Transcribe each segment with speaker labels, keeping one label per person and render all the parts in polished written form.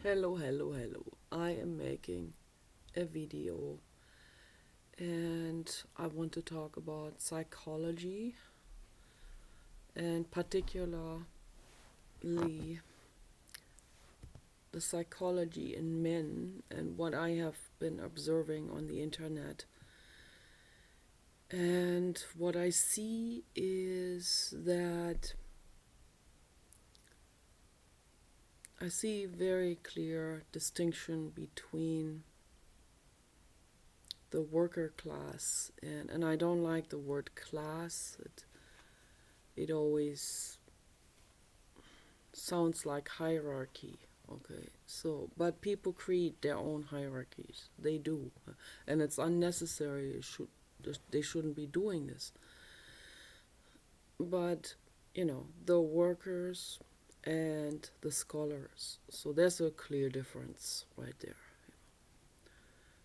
Speaker 1: Hello. I am making a video and I want to talk about psychology and particularly the psychology in men and what I have been observing on the internet. And what I see is that I see very clear distinction between the worker class and I don't like the word class. It always sounds like hierarchy. Okay, so but people create their own hierarchies. They do, and it's unnecessary. They shouldn't be doing this. But the workers and the scholars. So there's a clear difference right there.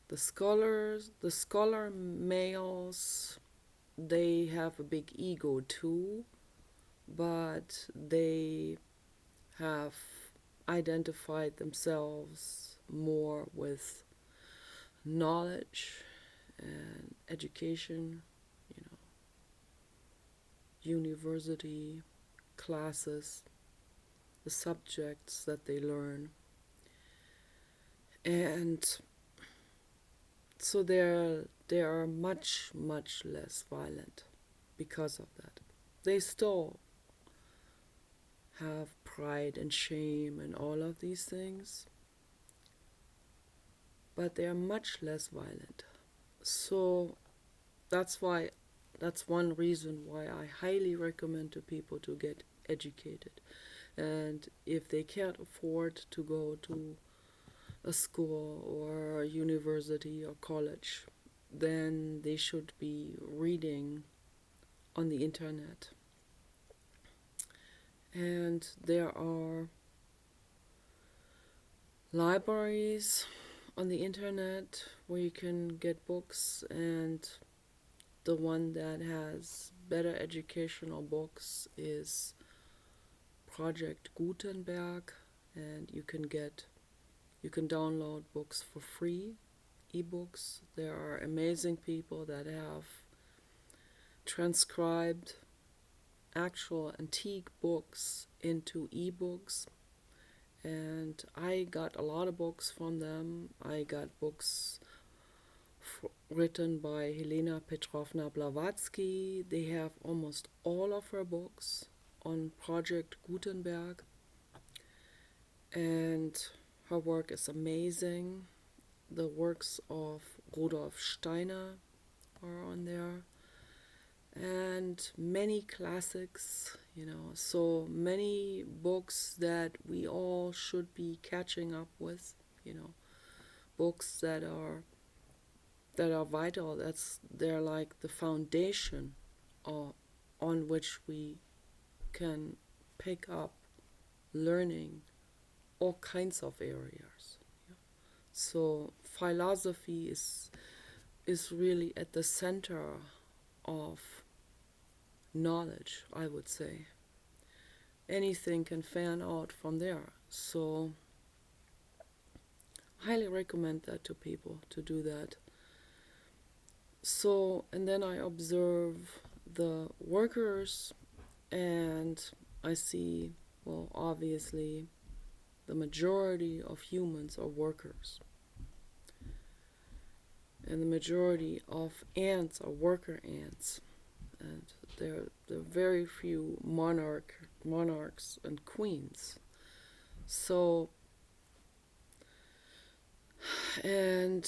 Speaker 1: The scholar males, they have a big ego too, but they have identified themselves more with knowledge and education, you know, university classes, the subjects that they learn. And so they are much less violent because of that. They still have pride and shame and all of these things, but they are much less violent. So that's why that's one reason why I highly recommend to people to get educated. And if they can't afford to go to a school or a university or college, then they should be reading on the internet. And there are libraries on the internet where you can get books, and the one that has better educational books is Project Gutenberg, and you can download books for free, ebooks. There are amazing people that have transcribed actual antique books into ebooks, and I got a lot of books from them. I got books written by Helena Petrovna Blavatsky. They have almost all of her books on Project Gutenberg, and her work is amazing. The works of Rudolf Steiner are on there, and many classics, so many books that we all should be catching up with, books that are vital. They're like the foundation on which we can pick up learning all kinds of areas. So philosophy is really at the center of knowledge, I would say. Anything can fan out from there. So highly recommend that to people to do that. So, and then I observe the workers, and I see, well, obviously, the majority of humans are workers. And the majority of ants are worker ants. And there are very few monarchs and queens. So, and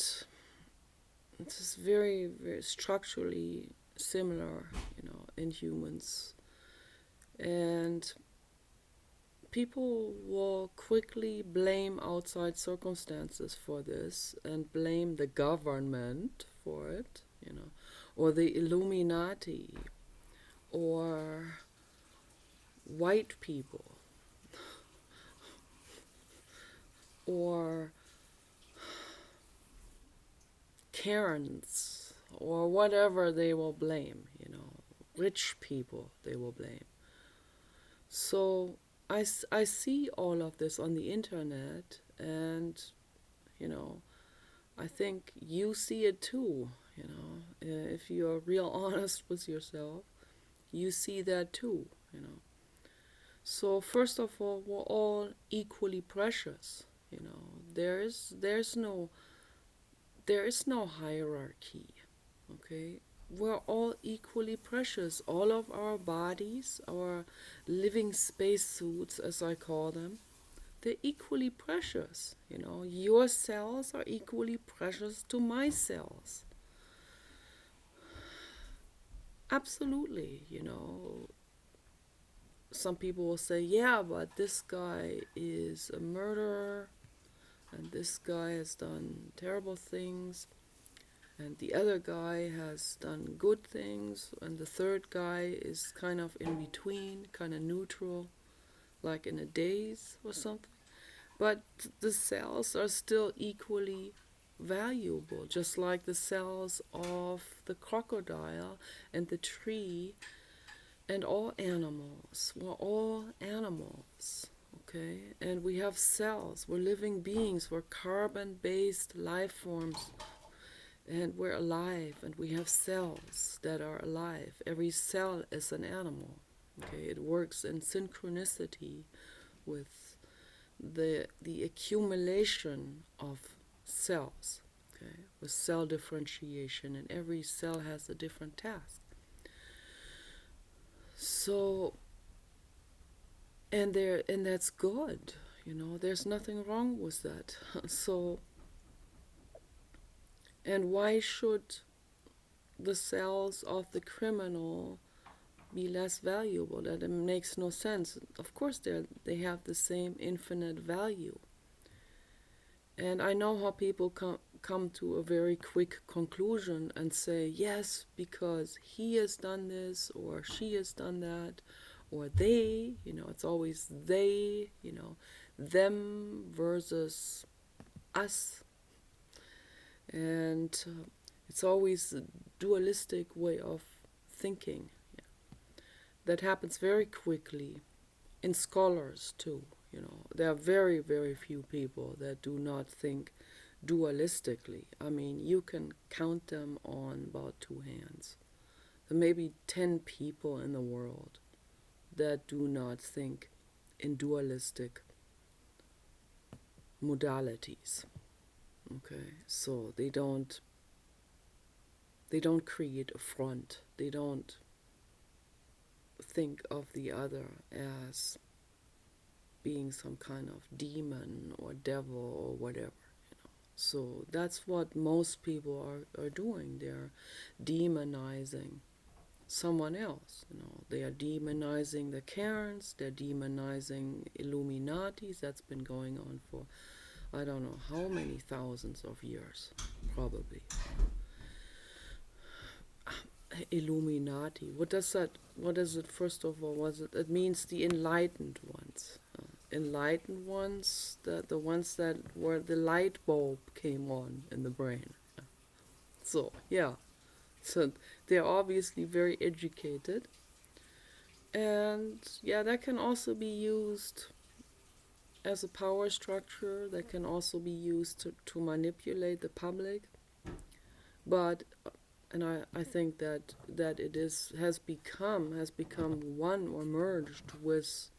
Speaker 1: this is very structurally similar, in humans. And people will quickly blame outside circumstances for this and blame the government for it, or the Illuminati, or white people, or Karens, or whatever they will blame, rich people they will blame. So I see all of this on the internet, and you know, I think you see it too. If you're real honest with yourself, you see that too. So first of all, we're all equally precious. There's no hierarchy. Okay, we're all equally precious. All of our bodies, our living spacesuits, as I call them, they're equally precious. Your cells are equally precious to my cells. Absolutely. Some people will say, yeah, but this guy is a murderer, and this guy has done terrible things, and the other guy has done good things, and the third guy is kind of in between, kind of neutral, like in a daze or something. But the cells are still equally valuable, just like the cells of the crocodile and the tree and all animals. We're all animals, okay? And we have cells. We're living beings. We're carbon-based life forms, and we're alive, and we have cells that are alive. Every cell is an animal, okay? It works in synchronicity with the accumulation of cells, okay? With cell differentiation, and every cell has a different task. So, and that's good. There's nothing wrong with that. So, and why should the cells of the criminal be less valuable? That makes no sense. Of course, they have the same infinite value. And I know how people come to a very quick conclusion and say, yes, because he has done this or she has done that, or they, it's always they, them versus us. And it's always a dualistic way of thinking. That happens very quickly in scholars too. There are very, very few people that do not think dualistically. I mean, you can count them on about two hands. There may be 10 people in the world that do not think in dualistic modalities. Okay, so they don't create a front. They don't think of the other as being some kind of demon or devil or whatever. So that's what most people are doing. They're demonizing someone else. They are demonizing the Karens. They're demonizing Illuminatis. That's been going on for I don't know how many thousands of years, probably. Illuminati. What does that? What is it? First of all, it means the enlightened ones. Enlightened ones, the ones that where the light bulb came on in the brain. So yeah, so they're obviously very educated, and yeah, that can also be used as a power structure. That can also be used to manipulate the public. But and I think that it has become one or merged with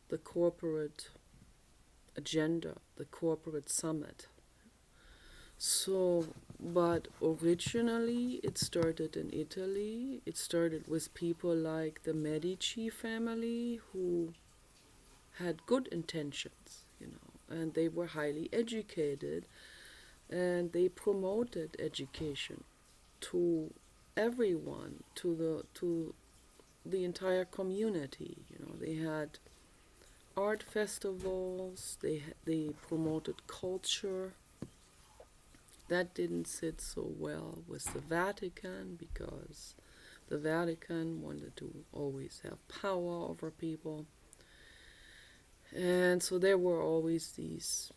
Speaker 1: the corporate agenda, the corporate summit. So, but originally it started in Italy. It started with people like the Medici family who had good intentions, and they were highly educated, and they promoted education to everyone, to the entire community. They had art festivals. They promoted culture. That didn't sit so well with the Vatican because the Vatican wanted to always have power over people. And so there were always these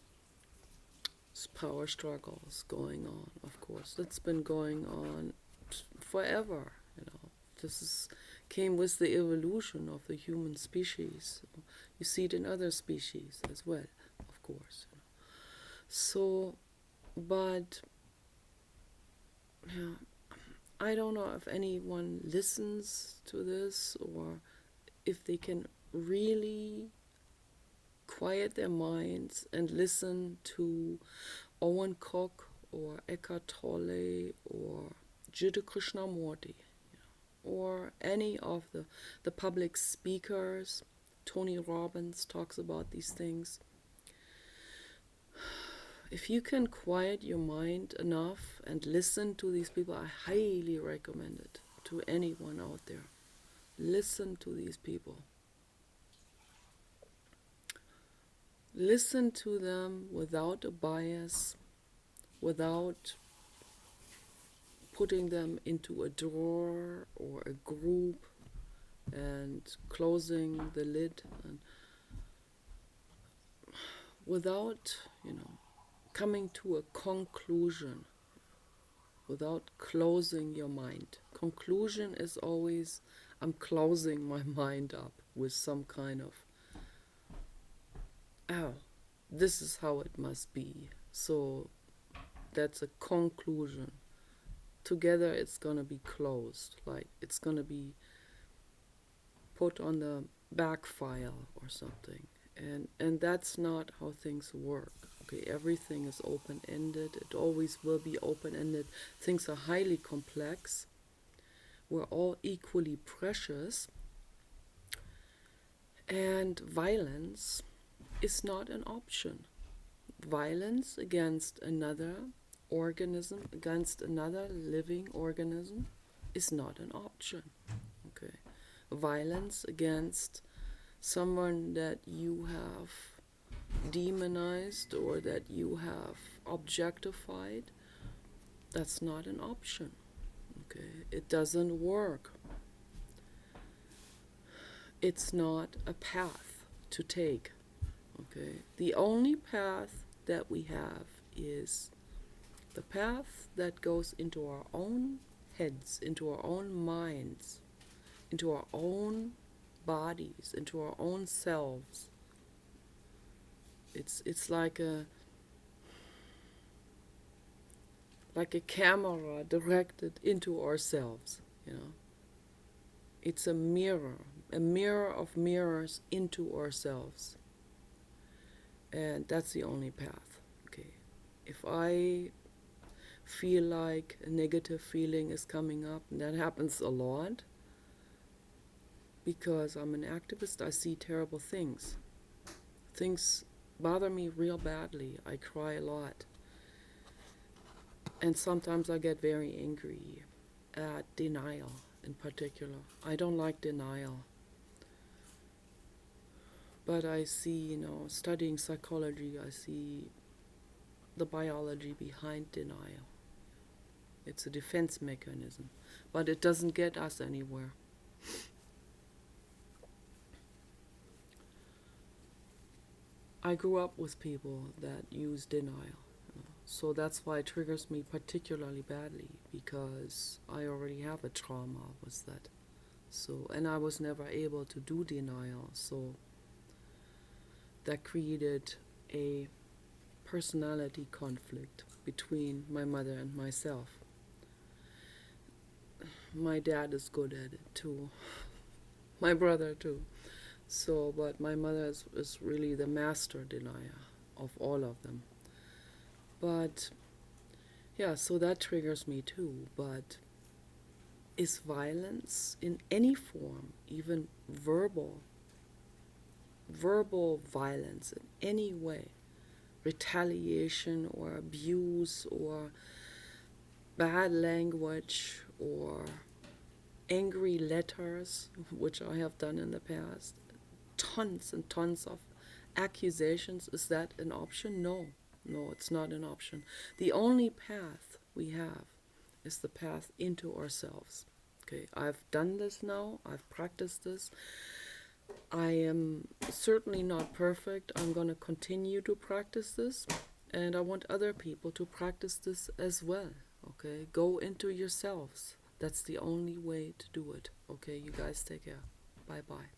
Speaker 1: power struggles going on, of course. That's been going on forever. This is came with the evolution of the human species. You see it in other species as well, of course. So, but yeah, I don't know if anyone listens to this or if they can really quiet their minds and listen to Owen Cook or Eckhart Tolle or Jiddu Krishnamurti or any of the public speakers. Tony Robbins talks about these things. If you can quiet your mind enough and listen to these people, I highly recommend it to anyone out there. Listen to these people. Listen to them without a bias, without putting them into a drawer or a group and closing the lid, and without, coming to a conclusion, without closing your mind. Conclusion is always, I'm closing my mind up with some kind of, oh, this is how it must be. So that's a conclusion. Together it's going to be closed, like it's going to be put on the back file or something. And that's not how things work. Okay, everything is open-ended. It always will be open-ended. Things are highly complex. We're all equally precious. And violence is not an option. Violence against another organism, against another living organism, is not an option. Okay, violence against someone that you have demonized or that you have objectified, that's not an option. Okay, it doesn't work. It's not a path to take. Okay, the only path that we have is the path that goes into our own heads, into our own minds, into our own bodies, into our own selves. It's like a camera directed into ourselves, It's a mirror of mirrors into ourselves. And that's the only path. Okay. If I feel like a negative feeling is coming up, and that happens a lot, because I'm an activist, I see terrible things. Things bother me real badly. I cry a lot. And sometimes I get very angry at denial in particular. I don't like denial. But I see, studying psychology, I see the biology behind denial. It's a defense mechanism, but it doesn't get us anywhere. I grew up with people that use denial. So that's why it triggers me particularly badly, because I already have a trauma with that. So, and I was never able to do denial, so that created a personality conflict between my mother and myself. My dad is good at it too. My brother too. So, but my mother is really the master denier of all of them. But, yeah, so that triggers me too. But is violence in any form, even verbal violence in any way, retaliation or abuse or bad language or angry letters, which I have done in the past, tons and tons of accusations, is that an option? No, it's not an option. The only path we have is the path into ourselves. Okay, I've done this now, I've practiced this. I am certainly not perfect. I'm going to continue to practice this, and I want other people to practice this as well. Okay, go into yourselves. That's the only way to do it. Okay, you guys take care. Bye bye.